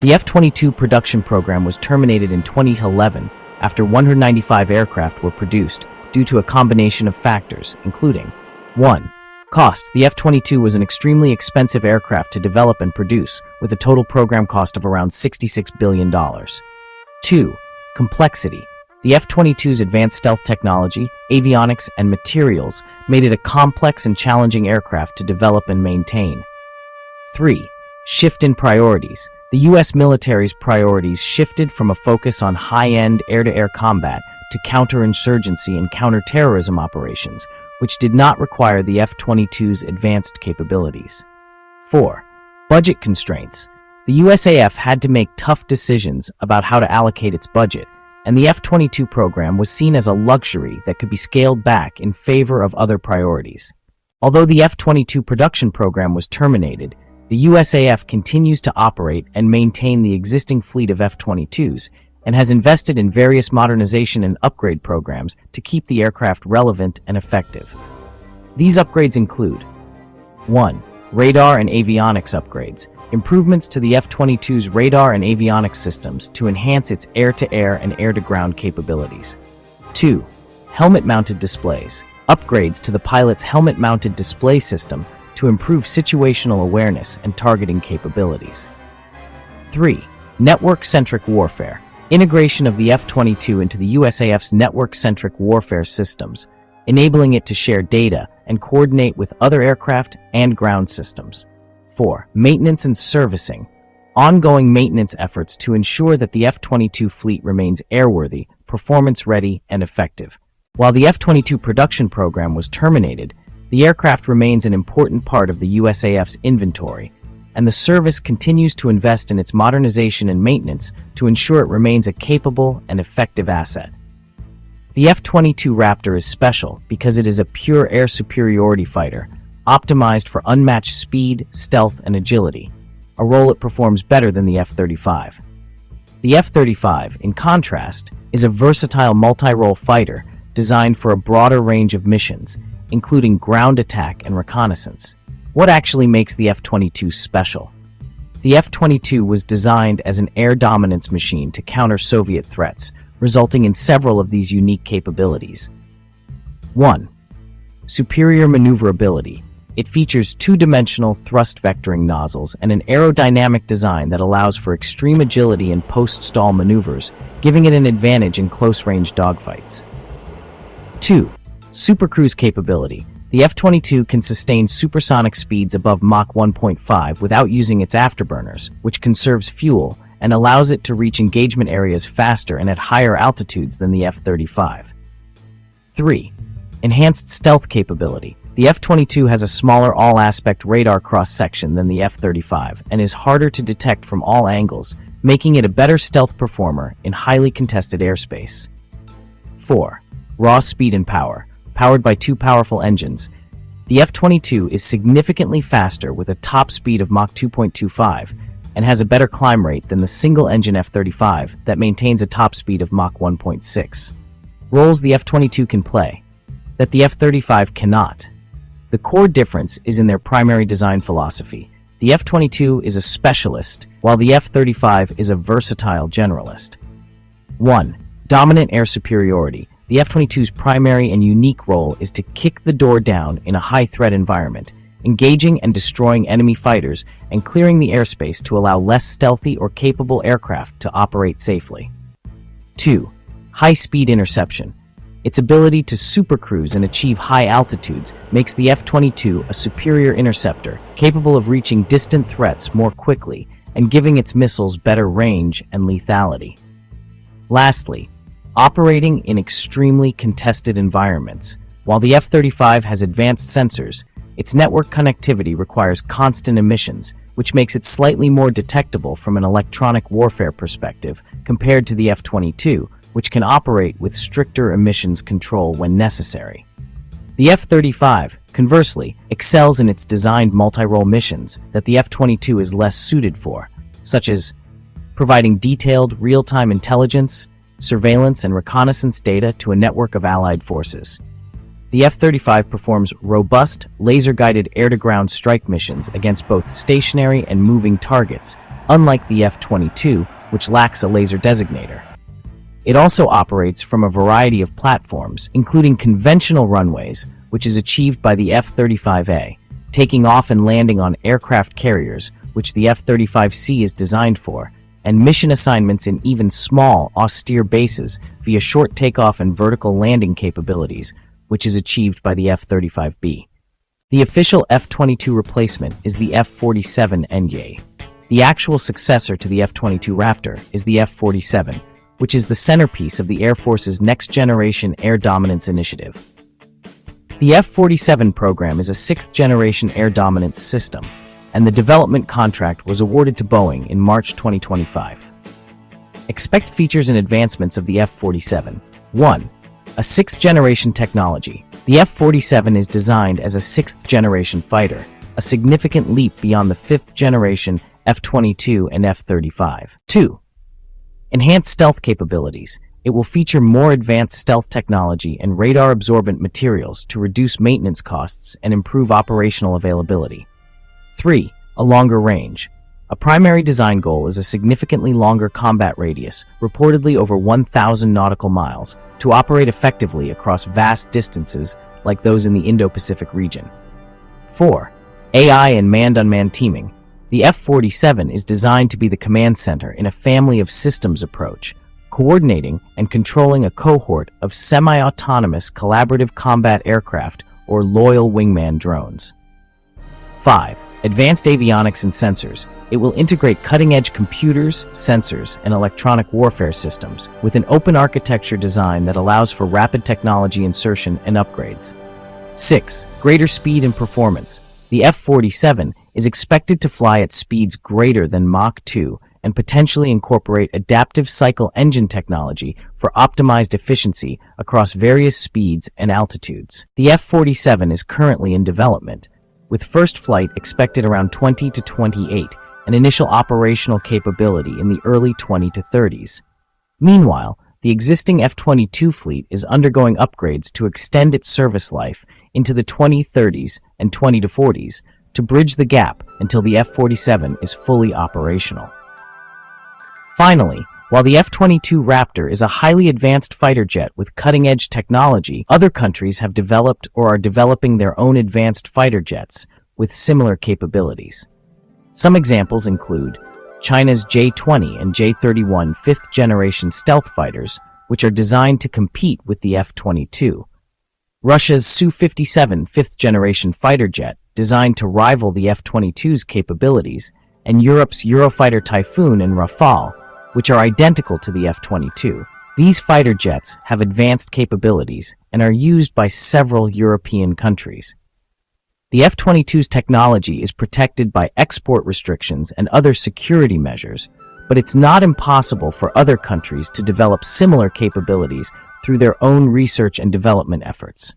The F-22 production program was terminated in 2011 after 195 aircraft were produced due to a combination of factors, including 1. Cost. The F-22 was an extremely expensive aircraft to develop and produce, with a total program cost of around $66 billion. 2. Complexity. The F-22's advanced stealth technology, avionics, and materials made it a complex and challenging aircraft to develop and maintain. 3. Shift in priorities. The U.S. military's priorities shifted from a focus on high-end air-to-air combat to counterinsurgency and counterterrorism operations, which did not require the F-22's advanced capabilities. 4. Budget constraints. The USAF had to make tough decisions about how to allocate its budget, and the F-22 program was seen as a luxury that could be scaled back in favor of other priorities. Although the F-22 production program was terminated, the USAF continues to operate and maintain the existing fleet of F-22s and has invested in various modernization and upgrade programs to keep the aircraft relevant and effective. These upgrades include 1. Radar and avionics upgrades. Improvements to the F-22's radar and avionics systems to enhance its air-to-air and air-to-ground capabilities. 2. Helmet-mounted displays. Upgrades to the pilot's helmet-mounted display system to improve situational awareness and targeting capabilities. 3. Network-centric warfare. Integration of the F-22 into the USAF's network-centric warfare systems, enabling it to share data and coordinate with other aircraft and ground systems. 4. Maintenance and servicing. Ongoing maintenance efforts to ensure that the F-22 fleet remains airworthy, performance-ready, and effective. While the F-22 production program was terminated, the aircraft remains an important part of the USAF's inventory, and the service continues to invest in its modernization and maintenance to ensure it remains a capable and effective asset. The F-22 Raptor is special because it is a pure air superiority fighter, optimized for unmatched speed, stealth, and agility, a role it performs better than the F-35. The F-35, in contrast, is a versatile multi-role fighter designed for a broader range of missions, including ground attack and reconnaissance. What actually makes the F-22 special? The F-22 was designed as an air dominance machine to counter Soviet threats, resulting in several of these unique capabilities. 1. Superior maneuverability. It features two-dimensional thrust vectoring nozzles and an aerodynamic design that allows for extreme agility in post-stall maneuvers, giving it an advantage in close-range dogfights. 2. Supercruise capability. The F-22 can sustain supersonic speeds above Mach 1.5 without using its afterburners, which conserves fuel and allows it to reach engagement areas faster and at higher altitudes than the F-35. 3. Enhanced stealth capability. The F-22 has a smaller all-aspect radar cross-section than the F-35 and is harder to detect from all angles, making it a better stealth performer in highly contested airspace. 4. Raw speed and power. Powered by two powerful engines, the F-22 is significantly faster with a top speed of Mach 2.25 and has a better climb rate than the single-engine F-35 that maintains a top speed of Mach 1.6. Roles the F-22 can play that the F-35 cannot. The core difference is in their primary design philosophy. The F-22 is a specialist, while the F-35 is a versatile generalist. 1. Dominant air superiority. The F-22's primary and unique role is to kick the door down in a high-threat environment, engaging and destroying enemy fighters and clearing the airspace to allow less stealthy or capable aircraft to operate safely. 2. High-speed interception. Its ability to supercruise and achieve high altitudes makes the F-22 a superior interceptor, capable of reaching distant threats more quickly and giving its missiles better range and lethality. Lastly, operating in extremely contested environments. While the F-35 has advanced sensors, its network connectivity requires constant emissions, which makes it slightly more detectable from an electronic warfare perspective compared to the F-22, which can operate with stricter emissions control when necessary. The F-35, conversely, excels in its designed multi-role missions that the F-22 is less suited for, such as providing detailed, real-time intelligence, surveillance, and reconnaissance data to a network of allied forces. The F-35 performs robust, laser-guided air-to-ground strike missions against both stationary and moving targets, unlike the F-22, which lacks a laser designator. It also operates from a variety of platforms, including conventional runways, which is achieved by the F-35A, taking off and landing on aircraft carriers, which the F-35C is designed for, and mission assignments in even small, austere bases via short takeoff and vertical landing capabilities, which is achieved by the F-35B. The official F-22 replacement is the F-47 NG. The actual successor to the F-22 Raptor is the F-47, which is the centerpiece of the Air Force's next-generation air dominance initiative. The F-47 program is a sixth-generation air dominance system, and the development contract was awarded to Boeing in March 2025. Expect features and advancements of the F-47. 1. A sixth-generation technology. The F-47 is designed as a sixth-generation fighter, a significant leap beyond the fifth-generation F-22 and F-35. 2. Enhanced stealth capabilities. It will feature more advanced stealth technology and radar-absorbent materials to reduce maintenance costs and improve operational availability. 3. A longer range. A primary design goal is a significantly longer combat radius, reportedly over 1,000 nautical miles, to operate effectively across vast distances like those in the Indo-Pacific region. 4. AI and manned-unmanned teaming. The F-47 is designed to be the command center in a family of systems approach, coordinating and controlling a cohort of semi-autonomous collaborative combat aircraft or loyal wingman drones. 5. Advanced avionics and sensors. It will integrate cutting-edge computers, sensors, and electronic warfare systems with an open architecture design that allows for rapid technology insertion and upgrades. 6. Greater speed and performance. The F-47 is expected to fly at speeds greater than Mach 2 and potentially incorporate adaptive cycle engine technology for optimized efficiency across various speeds and altitudes. The F-47 is currently in development, with first flight expected around 2028 and initial operational capability in the early 2030s. Meanwhile, the existing F-22 fleet is undergoing upgrades to extend its service life into the 2030s and 2040s to bridge the gap until the F-47 is fully operational. Finally, while the F-22 Raptor is a highly advanced fighter jet with cutting-edge technology, other countries have developed or are developing their own advanced fighter jets with similar capabilities. Some examples include China's J-20 and J-31 fifth-generation stealth fighters, which are designed to compete with the F-22, Russia's Su-57 fifth-generation fighter jet, designed to rival the F-22's capabilities, and Europe's Eurofighter Typhoon and Rafale, which are identical to the F-22. These fighter jets have advanced capabilities and are used by several European countries. The F-22's technology is protected by export restrictions and other security measures, but it's not impossible for other countries to develop similar capabilities through their own research and development efforts.